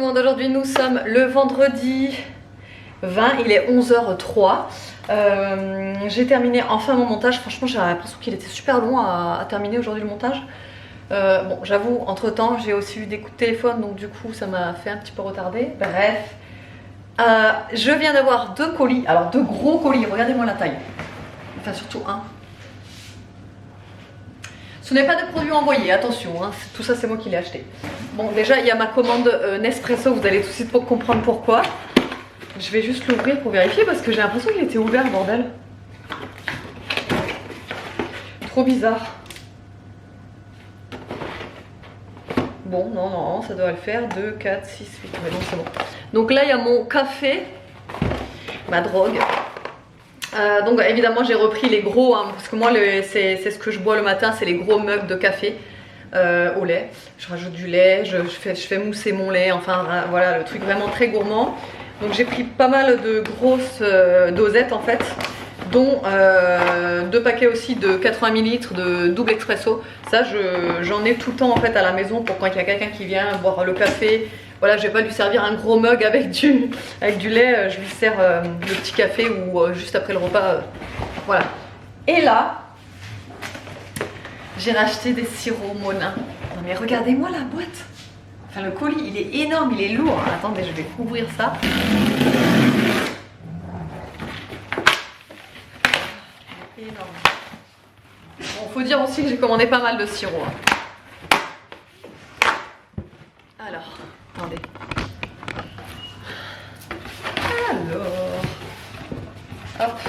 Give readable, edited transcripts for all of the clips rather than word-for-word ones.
monde, aujourd'hui nous sommes le vendredi 20, il est 11h03. J'ai terminé enfin mon montage, franchement j'ai l'impression qu'il était super long à terminer aujourd'hui le montage. Bon, j'avoue, entre temps j'ai aussi eu des coups de téléphone, donc du coup ça m'a fait un petit peu retarder. Bref, je viens d'avoir 2 colis, alors 2 gros colis, regardez-moi la taille. Enfin surtout un. Ce n'est pas de produits envoyés, attention, hein, tout ça c'est moi qui l'ai acheté. Bon, déjà il y a ma commande Nespresso, vous allez tout de suite comprendre pourquoi. Je vais juste l'ouvrir pour vérifier parce que j'ai l'impression qu'il était ouvert, bordel. Trop bizarre. Bon, non, ça doit le faire. 2, 4, 6, 8, mais non, c'est bon. Donc là, il y a mon café, ma drogue. Donc évidemment, j'ai repris les gros, hein, parce que moi, c'est ce que je bois le matin, c'est les gros mugs de café au lait. Je rajoute du lait, je fais mousser mon lait, enfin voilà, le truc vraiment très gourmand. Donc j'ai pris pas mal de grosses dosettes en fait, dont 2 paquets aussi de 80 ml de double expresso. Ça j'en ai tout le temps en fait à la maison pour quand il y a quelqu'un qui vient boire le café. Voilà, je vais pas lui servir un gros mug avec du lait, je lui sers le petit café ou juste après le repas. Voilà. Et là, j'ai racheté des sirops Monin. Non mais regardez-moi la boîte. Enfin le colis il est énorme, il est lourd. Attendez, je vais ouvrir ça. Il est énorme. Bon, faut dire aussi que j'ai commandé pas mal de sirop. Alors, attendez. Alors, hop.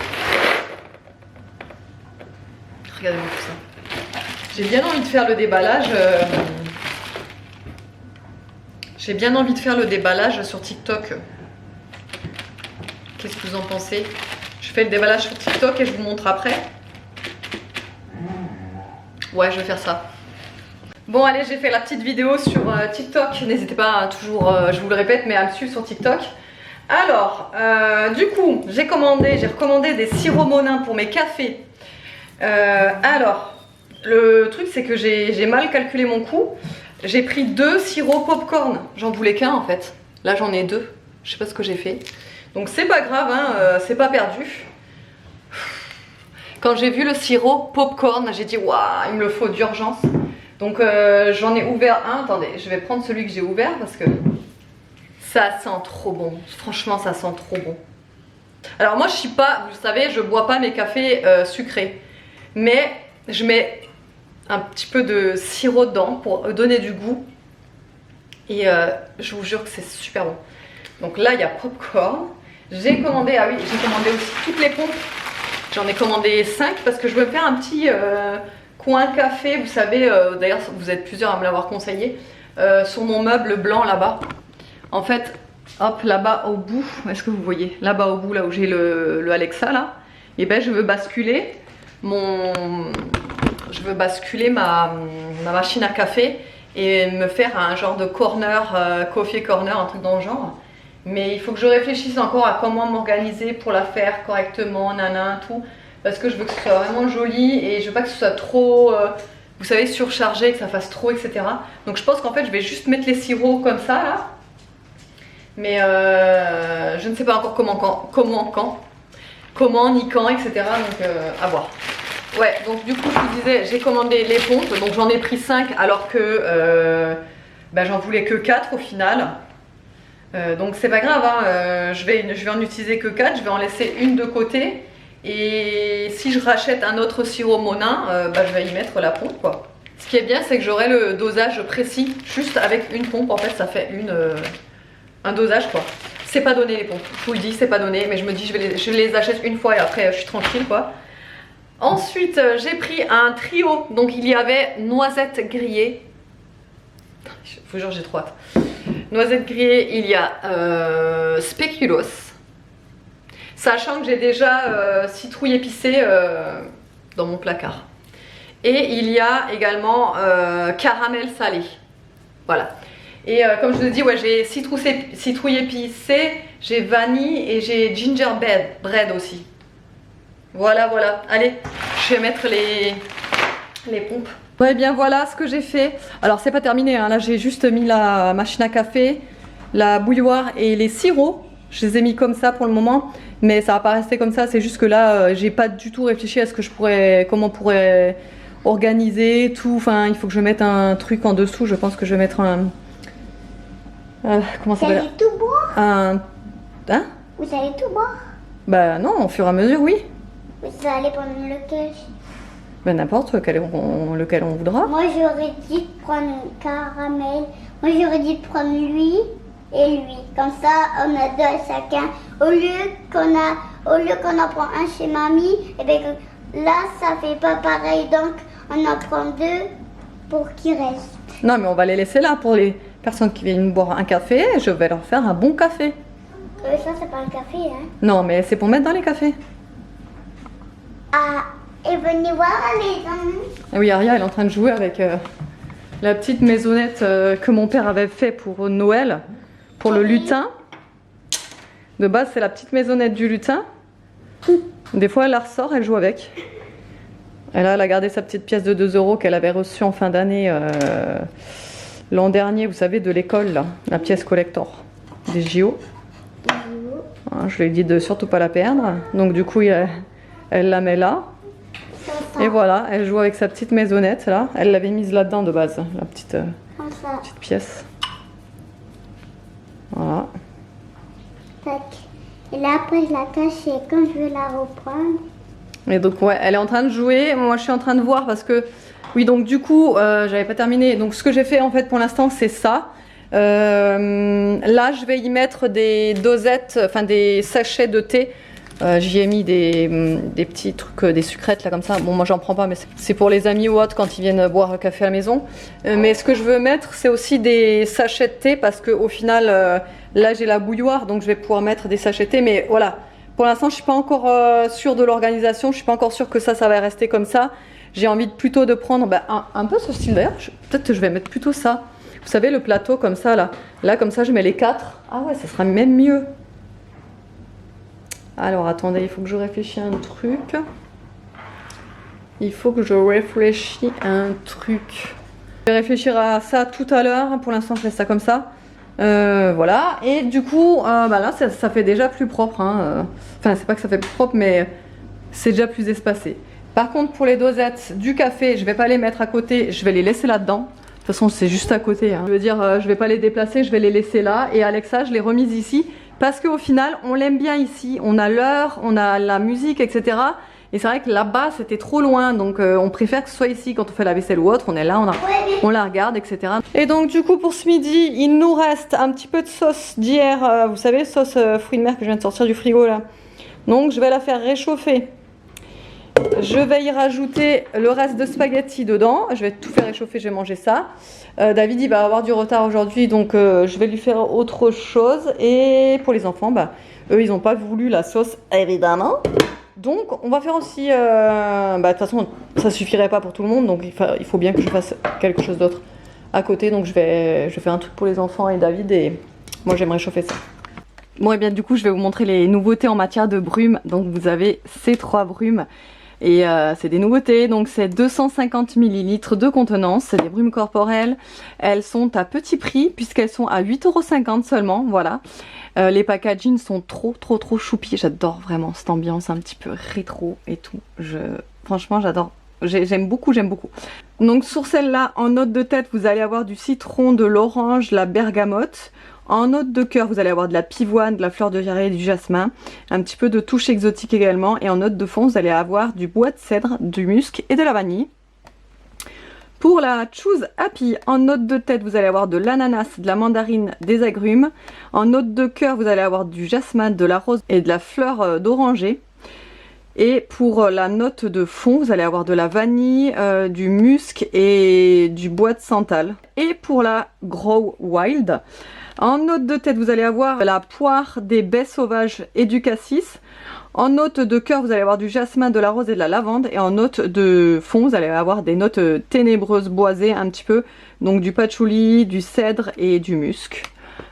Regardez-moi tout ça. J'ai bien envie de faire le déballage. J'ai bien envie de faire le déballage sur TikTok. Qu'est-ce que vous en pensez? Je fais le déballage sur TikTok et je vous montre après. Ouais, je vais faire ça. Bon allez, j'ai fait la petite vidéo sur TikTok. N'hésitez pas, toujours, je vous le répète, mais à me suivre sur TikTok. Alors, du coup, j'ai recommandé des sirops Monin pour mes cafés. Alors, le truc c'est que j'ai mal calculé mon coût. J'ai pris 2 sirops popcorn. J'en voulais qu'un en fait. Là j'en ai 2. Je sais pas ce que j'ai fait. Donc c'est pas grave, hein, c'est pas perdu. Quand j'ai vu le sirop popcorn, j'ai dit waouh, il me le faut d'urgence. Donc j'en ai ouvert un. Attendez, je vais prendre celui que j'ai ouvert parce que ça sent trop bon. Franchement, ça sent trop bon. Alors moi je suis pas, vous savez, je bois pas mes cafés sucrés. Mais je mets un petit peu de sirop dedans pour donner du goût. Et je vous jure que c'est super bon. Donc là, il y a popcorn. J'ai commandé, ah oui, j'ai commandé aussi toutes les pompes. J'en ai commandé 5 parce que je veux faire un petit coin café. Vous savez, d'ailleurs, vous êtes plusieurs à me l'avoir conseillé. Sur mon meuble blanc là-bas. En fait, hop, là-bas au bout, est-ce que vous voyez? Là-bas au bout, là où j'ai le Alexa, là. Et ben, je veux basculer ma machine à café et me faire un genre de corner, coffee corner, un truc dans le genre. Mais il faut que je réfléchisse encore à comment m'organiser pour la faire correctement, tout. Parce que je veux que ce soit vraiment joli et je veux pas que ce soit trop, vous savez, surchargé, que ça fasse trop, etc. Donc je pense qu'en fait je vais juste mettre les sirops comme ça là. Mais je ne sais pas encore comment, ni quand, etc. Donc à voir. Ouais, donc du coup je vous disais, j'ai commandé les pompes, donc j'en ai pris 5 alors que j'en voulais que 4 au final. Donc c'est pas grave, hein, je vais en utiliser que 4, je vais en laisser une de côté. Et si je rachète un autre sirop Monin, je vais y mettre la pompe quoi. Ce qui est bien c'est que j'aurai le dosage précis, juste avec une pompe en fait ça fait un dosage quoi. C'est pas donné les pompes, je vous le dis c'est pas donné, mais je me dis je les achète une fois et après je suis tranquille quoi. Ensuite, j'ai pris un trio. Donc, il y avait noisettes grillées. Je vous jure, j'ai trop hâte. Noisettes grillées, il y a spéculoos. Sachant que j'ai déjà citrouille épicée dans mon placard. Et il y a également caramel salé. Voilà. Et comme je vous ai dit, ouais, j'ai citrouille épicée, j'ai vanille et j'ai gingerbread aussi. Voilà, allez, je vais mettre les pompes. Ouais, bien voilà ce que j'ai fait. Alors c'est pas terminé, hein. Là j'ai juste mis la machine à café. la bouilloire et les sirops. Je les ai mis comme ça pour le moment, mais ça va pas rester comme ça. C'est juste que là, j'ai pas du tout réfléchi à ce que je pourrais, comment on pourrait organiser tout. Enfin, il faut que je mette un truc en dessous. Je pense que je vais mettre un... comment ça s'appelle? Vous allez tout boire? Hein? Vous allez tout boire? Bah non, au fur et à mesure, oui. Vous allez prendre lequel? Ben n'importe lequel on voudra. Moi j'aurais dit de prendre caramel. Moi j'aurais dit de prendre lui et lui. Comme ça on a deux chacun. Au lieu qu'on en prend un chez mamie, et bien là ça fait pas pareil. Donc on en prend deux pour qu'il reste. Non mais on va les laisser là pour les personnes qui viennent boire un café. Je vais leur faire un bon café. Ça c'est pas un café hein. Non mais c'est pour mettre dans les cafés. Ah, et venez voir à la maison. Ah oui, Aria elle est en train de jouer avec la petite maisonnette que mon père avait fait pour Noël, pour le lutin. De base c'est la petite maisonnette du lutin. Des fois elle la ressort, elle joue avec. Elle a gardé sa petite pièce de 2 € qu'elle avait reçue en fin d'année l'an dernier, vous savez, de l'école, là, la pièce collector des JO. Je lui ai dit de surtout pas la perdre. Donc du coup elle la met là. Et voilà, elle joue avec sa petite maisonnette là. Elle l'avait mise là-dedans de base, la petite pièce. Voilà. Tac. Et là après je la cache et quand je vais la reprendre. Et donc ouais, elle est en train de jouer. Moi je suis en train de voir parce que oui, donc du coup j'avais pas terminé. Donc ce que j'ai fait en fait pour l'instant c'est ça. Là je vais y mettre des dosettes, enfin des sachets de thé. J'y ai mis des petits trucs, des sucrètes là comme ça. Bon moi j'en prends pas mais c'est pour les amis ou autres quand ils viennent boire un café à la maison. Mais ce que je veux mettre c'est aussi des sachets de thé parce que au final là j'ai la bouilloire donc je vais pouvoir mettre des sachets de thé. Mais voilà, pour l'instant je suis pas encore sûre de l'organisation, je suis pas encore sûre que ça va rester comme ça. J'ai envie plutôt de prendre un peu ce style d'ailleurs, peut-être que je vais mettre plutôt ça. Vous savez le plateau comme ça là. Là comme ça je mets les 4. Ah ouais ça sera même mieux. Alors attendez, il faut que je réfléchisse à un truc. Il faut que je réfléchisse à un truc. Je vais réfléchir à ça tout à l'heure. Pour l'instant, je laisse ça comme ça. Voilà. Et du coup, là, ça fait déjà plus propre. Hein. Enfin, c'est pas que ça fait plus propre, mais c'est déjà plus espacé. Par contre, pour les dosettes du café, je vais pas les mettre à côté. Je vais les laisser là-dedans. De toute façon, c'est juste à côté. Hein. Je veux dire, je vais pas les déplacer. Je vais les laisser là. Et Alexa, je l'ai remise ici. Parce qu'au final, on l'aime bien ici, on a l'heure, on a la musique, etc. Et c'est vrai que là-bas, c'était trop loin, donc on préfère que ce soit ici quand on fait la vaisselle ou autre. On est là, on la regarde, etc. Et donc du coup, pour ce midi, il nous reste un petit peu de sauce d'hier, vous savez, sauce fruits de mer que je viens de sortir du frigo là. Donc je vais la faire réchauffer. Je vais y rajouter le reste de spaghettis dedans. Je vais tout faire réchauffer, je vais manger ça. David il va avoir du retard aujourd'hui donc je vais lui faire autre chose. Et pour les enfants, eux ils n'ont pas voulu la sauce évidemment. Donc on va faire aussi, de toute façon ça suffirait pas pour tout le monde. Donc il faut bien que je fasse quelque chose d'autre à côté. Donc je vais faire un truc pour les enfants et David et moi j'aimerais chauffer ça. Bon et bien du coup je vais vous montrer les nouveautés en matière de brumes. Donc vous avez ces 3 brumes. Et c'est des nouveautés, donc c'est 250 ml de contenance, c'est des brumes corporelles. Elles sont à petit prix puisqu'elles sont à 8,50 € seulement, voilà. Les packaging sont trop choupis, j'adore vraiment cette ambiance un petit peu rétro et tout. Franchement j'adore, j'aime beaucoup. Donc sur celle-là, en note de tête, vous allez avoir du citron, de l'orange, la bergamote. En note de cœur, vous allez avoir de la pivoine, de la fleur de viollet et du jasmin. Un petit peu de touche exotique également. Et en note de fond, vous allez avoir du bois de cèdre, du musc et de la vanille. Pour la Choose Happy, en note de tête, vous allez avoir de l'ananas, de la mandarine, des agrumes. En note de cœur, vous allez avoir du jasmin, de la rose et de la fleur d'oranger. Et pour la note de fond, vous allez avoir de la vanille, du musc et du bois de santal. Et pour la Grow Wild, en note de tête, vous allez avoir la poire, des baies sauvages et du cassis. En note de cœur, vous allez avoir du jasmin, de la rose et de la lavande. Et en note de fond, vous allez avoir des notes ténébreuses, boisées un petit peu. Donc du patchouli, du cèdre et du musc.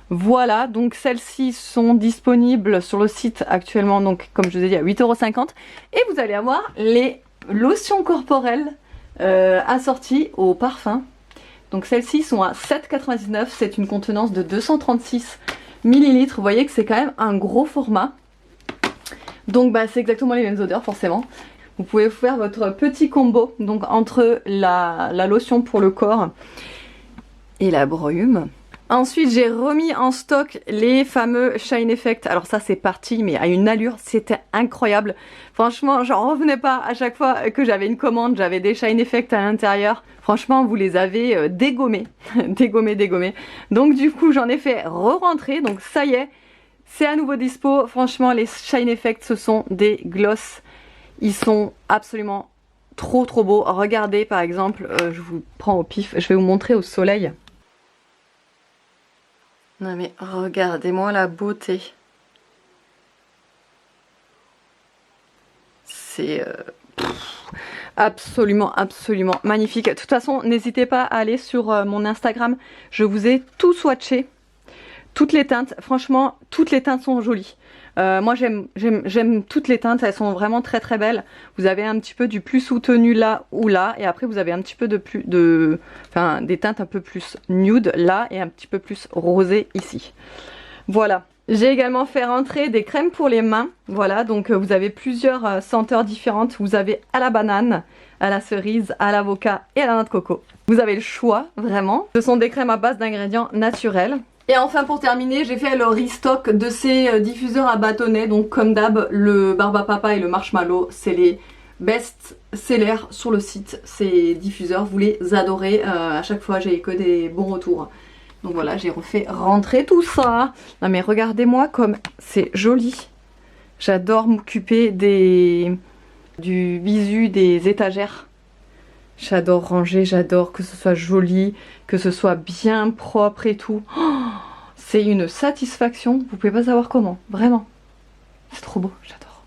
Voilà, donc celles-ci sont disponibles sur le site actuellement, donc comme je vous ai dit, à 8,50 €. Et vous allez avoir les lotions corporelles assorties au parfum. Donc celles-ci sont à 7,99 €, c'est une contenance de 236 millilitres. Vous voyez que c'est quand même un gros format. Donc bah, c'est exactement les mêmes odeurs forcément. Vous pouvez faire votre petit combo donc entre la lotion pour le corps et la brume. Ensuite j'ai remis en stock les fameux Shine Effect. Alors ça c'est parti mais à une allure, c'était incroyable. Franchement j'en revenais pas à chaque fois que j'avais une commande, j'avais des Shine Effect à l'intérieur. Franchement vous les avez dégommés, dégommés. Donc du coup j'en ai fait re-rentrer, donc ça y est, c'est à nouveau dispo. Franchement les Shine Effect ce sont des gloss. Ils sont absolument trop beaux. Regardez par exemple, je vous prends au pif, je vais vous montrer au soleil. Non mais regardez-moi la beauté. C'est absolument magnifique. De toute façon, n'hésitez pas à aller sur mon Instagram. Je vous ai tout swatché. Toutes les teintes, franchement, toutes les teintes sont jolies. Moi j'aime toutes les teintes, elles sont vraiment très belles. Vous avez un petit peu du plus soutenu là ou là, et après vous avez un petit peu des teintes un peu plus nude là et un petit peu plus rosé ici. Voilà. J'ai également fait rentrer des crèmes pour les mains. Voilà, donc vous avez plusieurs senteurs différentes. Vous avez à la banane, à la cerise, à l'avocat et à la noix de coco. Vous avez le choix, vraiment. Ce sont des crèmes à base d'ingrédients naturels. Et enfin pour terminer, j'ai fait le restock de ces diffuseurs à bâtonnets. Donc comme d'hab, le Barbapapa et le Marshmallow, c'est les best-sellers sur le site. Ces diffuseurs, vous les adorez. À chaque fois, j'ai que des bons retours. Donc voilà, j'ai refait rentrer tout ça. Non mais regardez-moi comme c'est joli. J'adore m'occuper du visu des étagères. J'adore ranger, j'adore que ce soit joli, que ce soit bien propre et tout. Oh, c'est une satisfaction, vous pouvez pas savoir comment, vraiment. C'est trop beau, j'adore.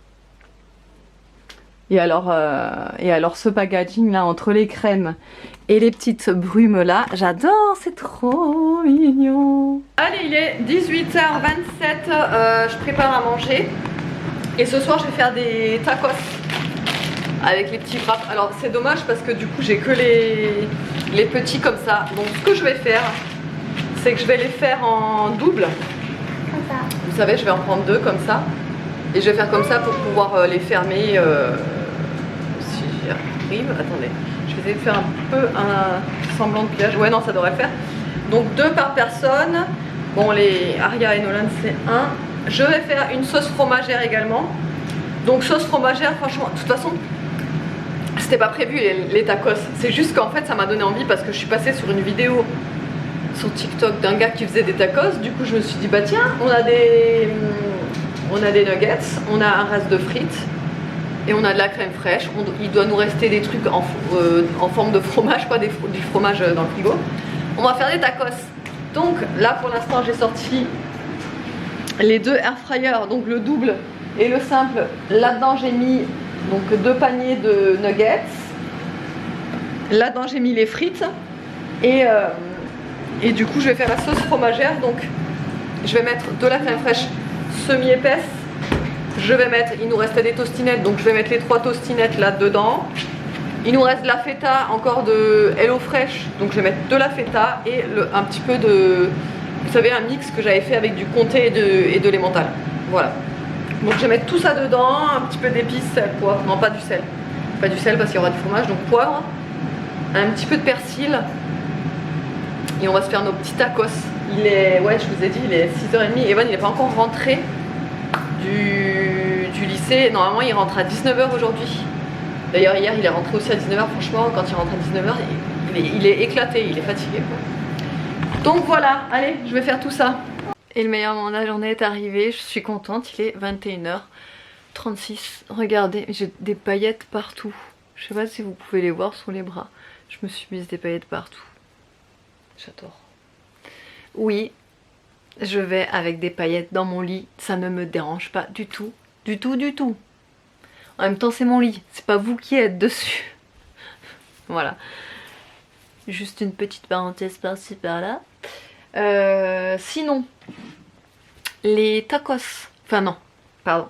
Et alors ce packaging là entre les crèmes et les petites brumes là, j'adore, c'est trop mignon. Allez, il est 18h27, je prépare à manger. Et ce soir je vais faire des tacos avec les petits wraps. Alors c'est dommage parce que du coup j'ai que les petits comme ça. Donc ce que je vais faire, c'est que je vais les faire en double. Comme ça. Vous savez, je vais en prendre deux comme ça. Et je vais faire comme ça pour pouvoir les fermer. Si j'y arrive, attendez. Je vais essayer de faire un peu un semblant de pliage. Ouais, non, ça devrait le faire. Donc deux par personne. Bon, les Aria et Nolan c'est un. Je vais faire une sauce fromagère également. Donc sauce fromagère, franchement, de toute façon, c'était pas prévu les tacos. C'est juste qu'en fait ça m'a donné envie parce que je suis passée sur une vidéo sur TikTok d'un gars qui faisait des tacos. Du coup je me suis dit bah tiens, on a des nuggets, on a un reste de frites et on a de la crème fraîche. Il doit nous rester des trucs en forme de fromage, quoi, du fromage dans le frigo. On va faire des tacos. Donc là pour l'instant j'ai sorti les deux air fryers, donc le double et le simple. Là-dedans j'ai mis donc deux paniers de nuggets. Là-dedans j'ai mis les frites et du coup je vais faire la sauce fromagère. Donc je vais mettre de la crème fraîche semi-épaisse. Je vais mettre, il nous restait des tostinettes, donc je vais mettre les 3 tostinettes là-dedans. Il nous reste de la feta, encore de Hello Fresh, donc je vais mettre de la feta et un petit peu de, vous savez, un mix que j'avais fait avec du comté et de l'emmental. Voilà. Donc je vais mettre tout ça dedans, un petit peu d'épices, sel, poivre, non pas du sel. Pas du sel parce qu'il y aura du fromage, donc poivre, un petit peu de persil. Et on va se faire nos petits tacos. Il est, ouais je vous ai dit, il est 6h30. Evan il n'est pas encore rentré du lycée. Normalement il rentre à 19h aujourd'hui. D'ailleurs hier il est rentré aussi à 19h. Franchement quand il rentre à 19h il est éclaté, il est fatigué quoi. Donc voilà, allez je vais faire tout ça. Et le meilleur moment de la journée est arrivé, je suis contente, il est 21h36. Regardez, j'ai des paillettes partout. Je sais pas si vous pouvez les voir sur les bras. Je me suis mise des paillettes partout. J'adore. Oui, je vais avec des paillettes dans mon lit, ça ne me dérange pas du tout. Du tout. En même temps c'est mon lit, c'est pas vous qui êtes dessus. Voilà. Juste une petite parenthèse par-ci par-là. Sinon, les tacos, enfin non, pardon,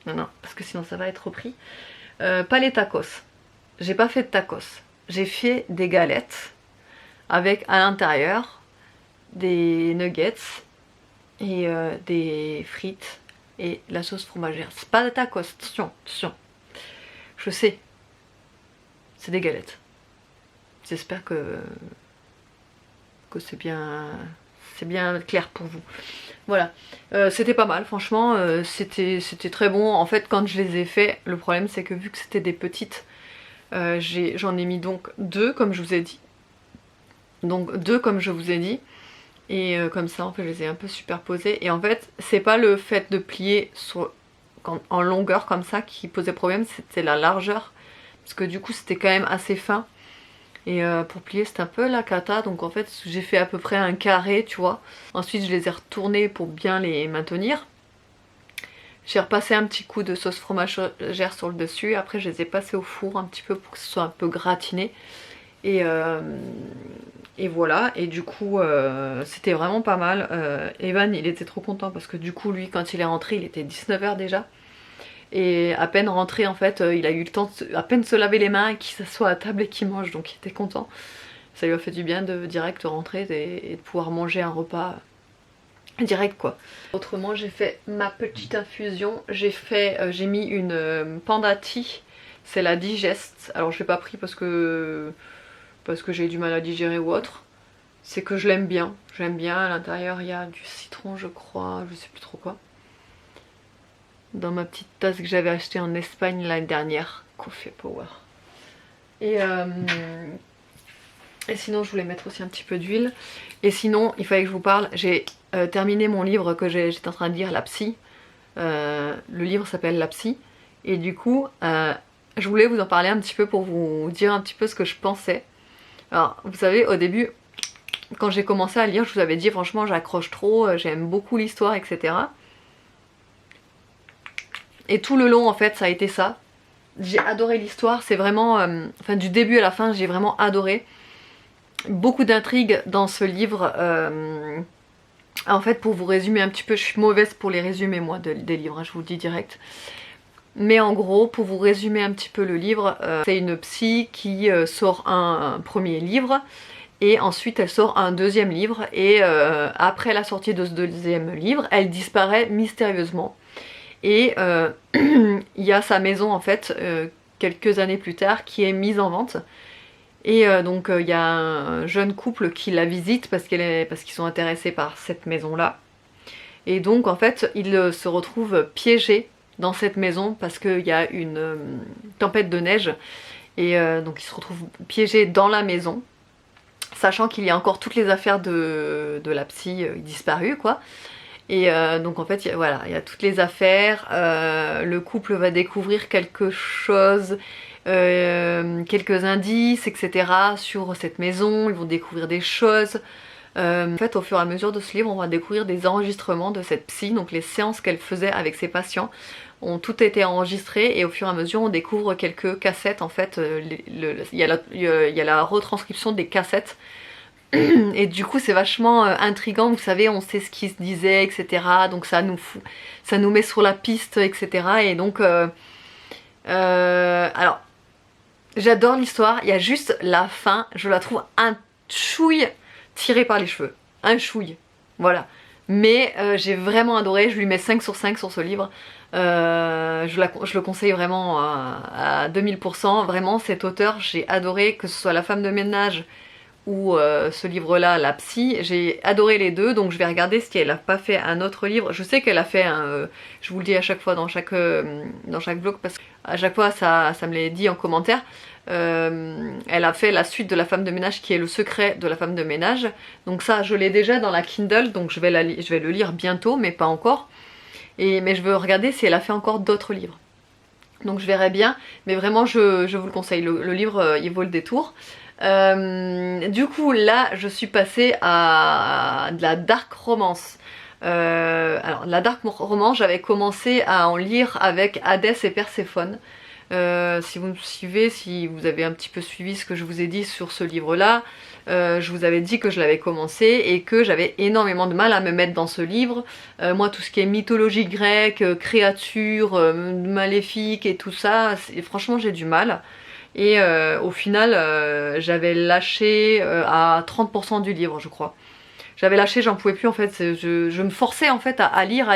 non, parce que sinon ça va être repris. Pas les tacos, j'ai pas fait de tacos, j'ai fait des galettes avec à l'intérieur des nuggets et des frites et la sauce fromagère. C'est pas de tacos, attention, attention. Je sais, c'est des galettes. J'espère que c'est bien clair pour vous. Voilà, c'était pas mal, franchement, c'était très bon. En fait, quand je les ai fait, le problème c'est que vu que c'était des petites, j'en ai mis donc 2 comme je vous ai dit. Donc 2 comme je vous ai dit. Et comme ça, en fait, je les ai un peu superposées. Et en fait, c'est pas le fait de plier en longueur comme ça qui posait problème, c'était la largeur. Parce que du coup, c'était quand même assez fin. Et pour plier c'était un peu la cata, donc en fait j'ai fait à peu près un carré, tu vois. Ensuite je les ai retournés pour bien les maintenir. J'ai repassé un petit coup de sauce fromagère sur le dessus, après je les ai passés au four un petit peu pour que ce soit un peu gratiné. Et voilà, et du coup c'était vraiment pas mal. Evan il était trop content parce que du coup lui quand il est rentré il était 19 h déjà. Et à peine rentré en fait, il a eu le temps de à peine se laver les mains et qu'il s'assoit à table et qu'il mange, donc il était content. Ça lui a fait du bien de direct rentrer et de pouvoir manger un repas direct quoi. Autrement j'ai fait ma petite infusion, j'ai mis une Panda Tea, c'est la Digest. Alors je l'ai pas pris parce que j'ai du mal à digérer ou autre. C'est que je l'aime bien, à l'intérieur il y a du citron je crois, je sais plus trop quoi. Dans ma petite tasse que j'avais achetée en Espagne l'année dernière. Coffee Power. Et sinon je voulais mettre aussi un petit peu d'huile. Et sinon il fallait que je vous parle. J'ai terminé mon livre que j'étais en train de lire, La Psy. Le livre s'appelle La Psy. Et du coup je voulais vous en parler un petit peu pour vous dire un petit peu ce que je pensais. Alors vous savez au début quand j'ai commencé à lire je vous avais dit franchement j'accroche trop, j'aime beaucoup l'histoire etc. Et tout le long en fait ça a été ça. J'ai adoré l'histoire, c'est vraiment, enfin du début à la fin j'ai vraiment adoré. Beaucoup d'intrigues dans ce livre. En fait pour vous résumer un petit peu, je suis mauvaise pour les résumés moi des livres, hein, je vous le dis direct. Mais en gros pour vous résumer un petit peu le livre, c'est une psy qui sort un premier livre. Et ensuite elle sort un deuxième livre. Et après la sortie de ce deuxième livre, elle disparaît mystérieusement. Et il y a sa maison en fait quelques années plus tard qui est mise en vente. Et donc il y a un jeune couple qui la visite parce qu'ils sont intéressés par cette maison là. Et donc en fait ils se retrouvent piégés dans cette maison parce qu'il y a une tempête de neige. Et donc ils se retrouvent piégés dans la maison. Sachant qu'il y a encore toutes les affaires de la psy disparues quoi. Et donc en fait voilà, il y a toutes les affaires, le couple va découvrir quelque chose, quelques indices etc. sur cette maison, ils vont découvrir des choses. En fait au fur et à mesure de ce livre on va découvrir des enregistrements de cette psy, donc les séances qu'elle faisait avec ses patients ont toutes été enregistrées et au fur et à mesure on découvre quelques cassettes en fait, il y a la retranscription des cassettes. Et du coup c'est vachement intriguant, vous savez on sait ce qui se disait etc, donc ça nous met sur la piste etc. Et donc alors j'adore l'histoire, il y a juste la fin, je la trouve un chouille tirée par les cheveux, un chouille, voilà. Mais j'ai vraiment adoré, je lui mets 5 sur 5 sur ce livre. Je le conseille vraiment à 2000%, vraiment cet auteur j'ai adoré, que ce soit La femme de ménage ou ce livre là, La Psy, j'ai adoré les deux, donc je vais regarder si elle n'a pas fait un autre livre. Je sais qu'elle a fait un, je vous le dis à chaque fois dans chaque vlog parce qu'à chaque fois ça me l'a dit en commentaire. Elle a fait la suite de La femme de ménage qui est Le secret de la femme de ménage, donc ça je l'ai déjà dans la Kindle, donc je vais le lire bientôt mais pas encore. Mais je veux regarder si elle a fait encore d'autres livres. Donc je verrai bien, mais vraiment je vous le conseille, le livre il vaut le détour. Du coup là je suis passée à de la dark romance. Alors la dark romance j'avais commencé à en lire avec Hadès et Perséphone. Si vous me suivez, si vous avez un petit peu suivi ce que je vous ai dit sur ce livre là, je vous avais dit que je l'avais commencé et que j'avais énormément de mal à me mettre dans ce livre. Moi tout ce qui est mythologie grecque, créatures, maléfiques et tout ça, franchement j'ai du mal. Et au final j'avais lâché à 30% du livre je crois. j'avais lâché, j'en pouvais plus en fait. Je me forçais en fait à lire,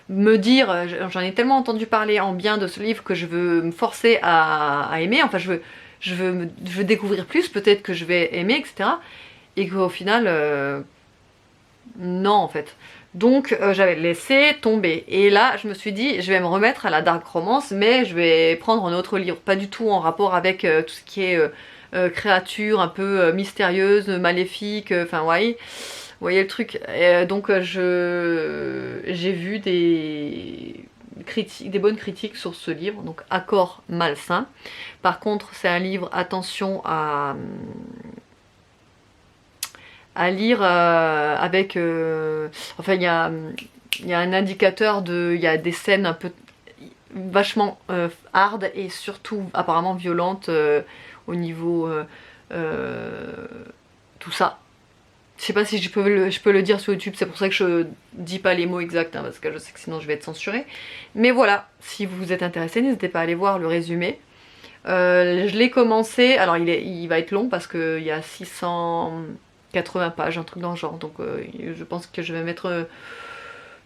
me dire, j'en ai tellement entendu parler en bien de ce livre que je veux me forcer à aimer, enfin je veux découvrir plus, peut-être que je vais aimer, etc. Et qu'au final, non en fait. Donc j'avais laissé tomber. Et là, je me suis dit, je vais me remettre à la dark romance, mais je vais prendre un autre livre, pas du tout en rapport avec tout ce qui est créature un peu mystérieuse, maléfique, enfin ouais. Vous voyez le truc. Donc j'ai vu des bonnes critiques sur ce livre, donc Accord malsain. Par contre, c'est un livre, attention à lire avec... enfin, il y a un indicateur il y a des scènes un peu vachement hard et surtout apparemment violentes au niveau tout ça. Je sais pas si je peux le dire sur YouTube, c'est pour ça que je dis pas les mots exacts, hein, parce que je sais que sinon je vais être censurée. Mais voilà, si vous êtes intéressé, n'hésitez pas à aller voir le résumé. Je l'ai commencé, alors il va être long parce qu'il y a 680 pages, un truc dans le genre, donc je pense que je vais mettre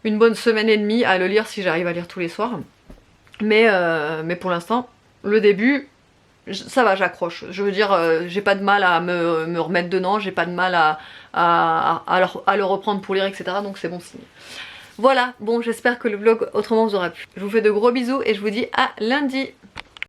une bonne semaine et demie à le lire si j'arrive à lire tous les soirs. Mais pour l'instant, le début, ça va, j'accroche. Je veux dire, j'ai pas de mal à me remettre dedans, j'ai pas de mal à le reprendre pour lire, etc. Donc c'est bon signe. Voilà, bon, j'espère que le vlog autrement vous aura plu. Je vous fais de gros bisous et je vous dis à lundi.